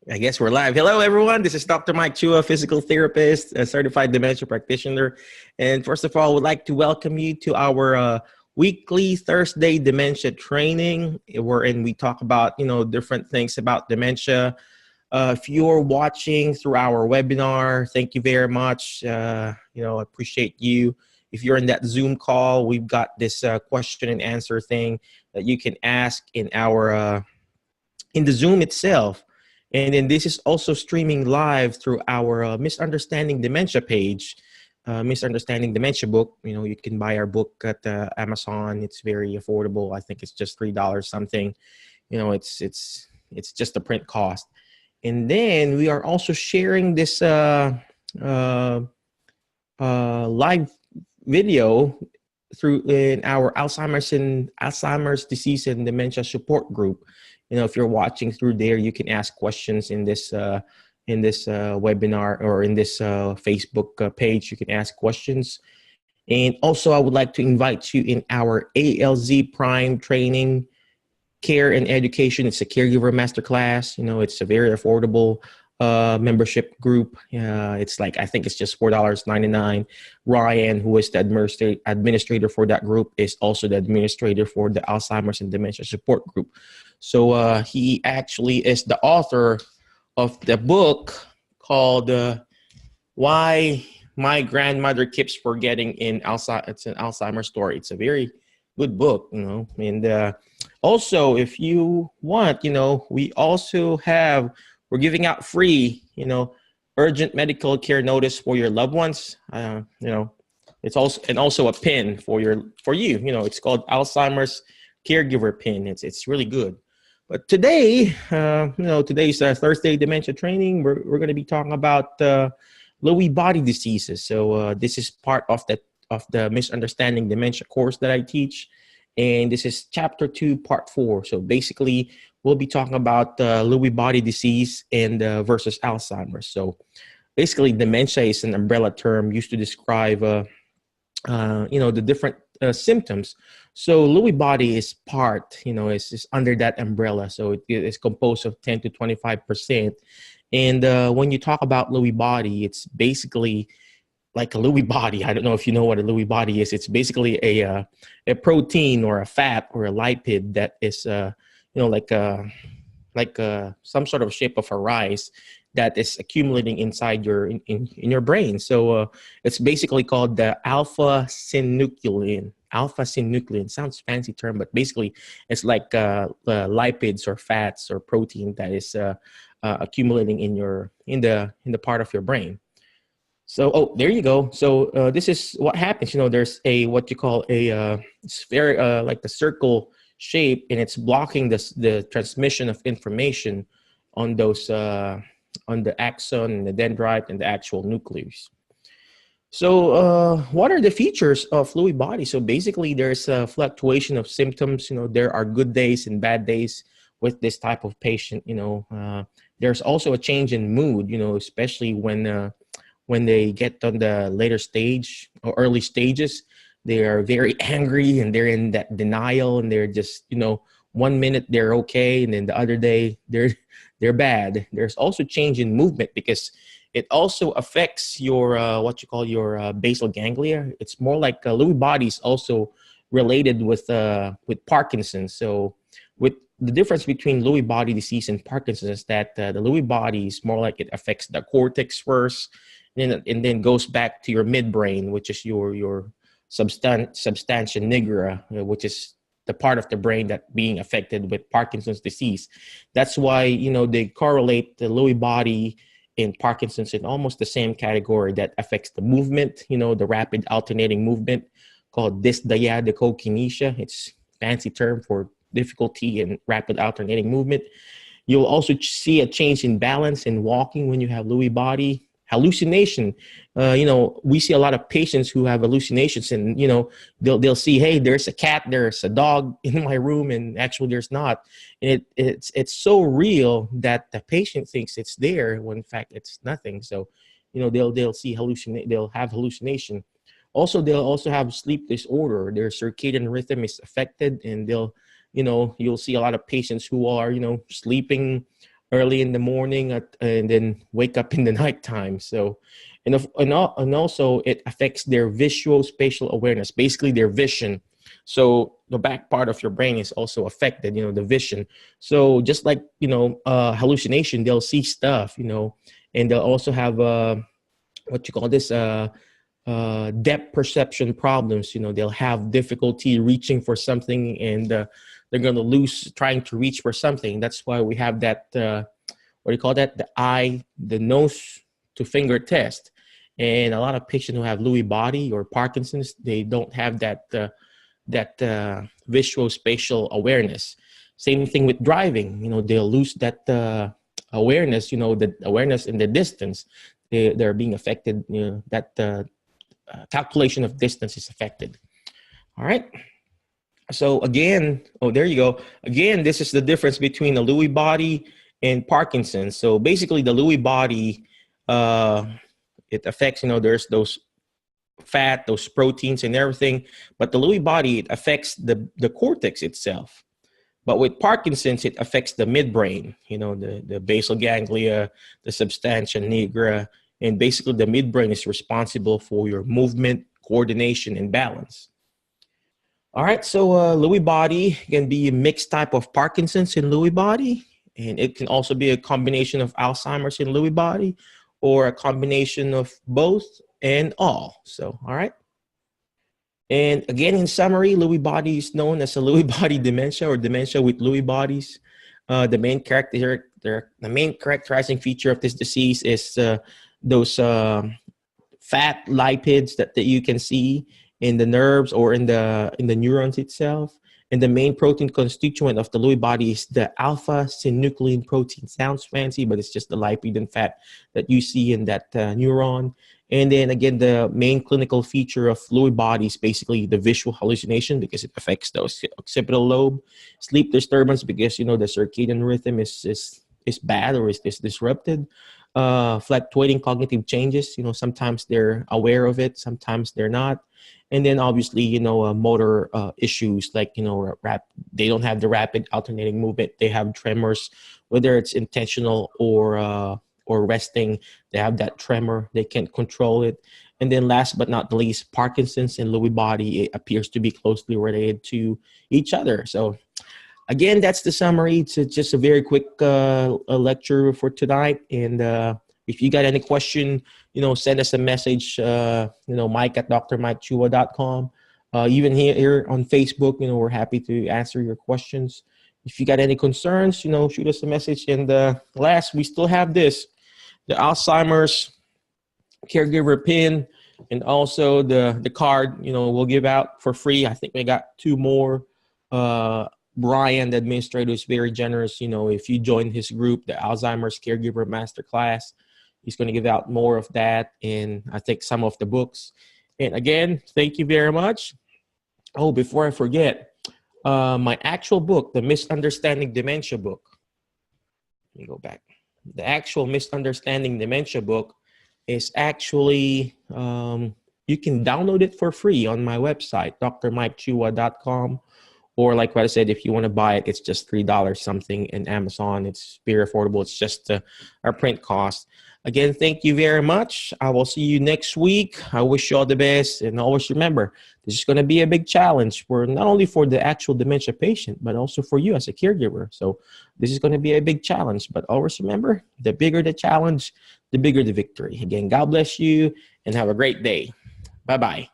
I guess we're live. Hello, everyone. This is Dr. Mike Chua, physical therapist, a certified dementia practitioner. And first of all, I would like to welcome you to our weekly Thursday dementia training, wherein we talk about, different things about dementia. If you're watching through our webinar, thank you very much. I appreciate you. If you're in that Zoom call, we've got this question and answer thing that you can ask in our in the Zoom itself. And then this is also streaming live through our Misunderstanding Dementia page, Misunderstanding Dementia book. You can buy our book at Amazon. It's very affordable. I think it's just $3 something. It's just the print cost. And then we are also sharing this live video through in our Alzheimer's disease and dementia support group. If you're watching through there, you can ask questions in this webinar or in this Facebook page. You can ask questions. And also, I would like to invite you in our ALZ Prime training, care and education. It's a caregiver masterclass. It's a very affordable membership group. It's like, I think it's just $4.99. Ryan, who is the administrator for that group, is also the administrator for the Alzheimer's and dementia support group. So he actually is the author of the book called Why My Grandmother Keeps Forgetting in Alzheimer's. It's an Alzheimer's story. It's a very good book, And also, if you want, we also we're giving out free, urgent medical care notice for your loved ones. It's also a pin for you. It's called Alzheimer's caregiver pin. It's really good. But today, today's Thursday dementia training. We're going to be talking about Lewy body diseases. So this is part of the Misunderstanding Dementia course that I teach, and this is Chapter 2, Part 4. So basically, we'll be talking about Lewy body disease and versus Alzheimer's. So basically, dementia is an umbrella term used to describe the different symptoms. So Lewy body is is under that umbrella. So it is composed of 10 to 25%. And when you talk about Lewy body, it's basically like a Lewy body. I don't know if you know what a Lewy body is. It's basically a protein or a fat or a lipid that is like some sort of shape of a rice that is accumulating inside in your brain. So it's basically called the alpha-synuclein. Alpha-synuclein sounds fancy term, but basically it's like lipids or fats or protein that is accumulating in the part of your brain. So there you go. So this is what happens. There's what you call a sphere, like the circle shape, and it's blocking the transmission of information on those on the axon and the dendrite and the actual nucleus. So what are the features of Lewy body? So basically, there's a fluctuation of symptoms. There are good days and bad days with this type of patient. There's also a change in mood. Especially when they get on the later stage or early stages. They are very angry and they're in that denial, and they're just, 1 minute they're okay, and then the other day they're bad. There's also change in movement because it also affects your what you call your basal ganglia. It's more like Lewy body is also related with Parkinson. So with the difference between Lewy body disease and Parkinson is that the Lewy body is more like it affects the cortex first, and then goes back to your midbrain, which is your substantia nigra, which is the part of the brain that being affected with Parkinson's disease. That's why, they correlate the Lewy body and Parkinson's in almost the same category that affects the movement, the rapid alternating movement called dysdiadochokinesia. It's fancy term for difficulty in rapid alternating movement. You'll also see a change in balance and walking when you have Lewy body. Hallucination, we see a lot of patients who have hallucinations, and they'll see, hey, there's a cat, there's a dog in my room, and actually there's not. And it's so real that the patient thinks it's there when in fact it's nothing. So they'll have hallucination. Also, they'll also have sleep disorder. Their circadian rhythm is affected, and you'll see a lot of patients who are sleeping early in the morning and then wake up in the nighttime. So, and also it affects their visual spatial awareness, basically their vision. So the back part of your brain is also affected, the vision. So just like, hallucination, they'll see stuff, and they'll also have what you call this depth perception problems. They'll have difficulty reaching for something, and they're going to lose trying to reach for something. That's why we have that what do you call that, the nose to finger test. And a lot of patients who have Lewy body or Parkinson's, they don't have that visual spatial awareness. Same thing with driving. They'll lose that awareness, the awareness in the distance. They're being affected, that calculation of distance is affected. All right. So again, there you go. Again, this is the difference between a Lewy body and Parkinson's. So basically the Lewy body, it affects, there's those fat, those proteins and everything, but the Lewy body, it affects the cortex itself. But with Parkinson's, it affects the midbrain, the basal ganglia, the substantia nigra, and basically the midbrain is responsible for your movement, coordination, and balance. All right, so Lewy body can be a mixed type of Parkinson's and Lewy body, and it can also be a combination of Alzheimer's and Lewy body, or a combination of both and all. So, all right. And again, in summary, Lewy body is known as a Lewy body dementia or dementia with Lewy bodies. The main characterizing feature of this disease is those fat lipids that you can see in the nerves or in the neurons itself. And the main protein constituent of the Lewy body is the alpha-synuclein protein. Sounds fancy, but it's just the lipid and fat that you see in that neuron. And then again, the main clinical feature of Lewy body is basically the visual hallucination, because it affects the occipital lobe. Sleep disturbance, because the circadian rhythm is bad or is disrupted. Fluctuating cognitive changes. Sometimes they're aware of it, sometimes they're not. And then obviously, motor issues like, they don't have the rapid alternating movement. They have tremors, whether it's intentional or resting. They have that tremor. They can't control it. And then last but not least, Parkinson's and Lewy body, it appears to be closely related to each other. So again, that's the summary. It's just a very quick lecture for tonight. And if you got any question, send us a message, Mike at drmikechua.com. Even here on Facebook, we're happy to answer your questions. If you got any concerns, shoot us a message. And last, we still have this, the Alzheimer's caregiver pin, and also the card, we'll give out for free. I think we got 2 more. Brian, the administrator, is very generous. If you join his group, the Alzheimer's Caregiver Masterclass, he's going to give out more of that, and I think some of the books. And again, thank you very much. Oh, before I forget, my actual book, the Misunderstanding Dementia book. Let me go back. The actual Misunderstanding Dementia book is actually, you can download it for free on my website, drmikechua.com. Or like what I said, if you want to buy it, it's just $3 something in Amazon. It's very affordable. It's just our print cost. Again, thank you very much. I will see you next week. I wish you all the best. And always remember, this is going to be a big challenge for not only for the actual dementia patient, but also for you as a caregiver. So this is going to be a big challenge. But always remember, the bigger the challenge, the bigger the victory. Again, God bless you and have a great day. Bye-bye.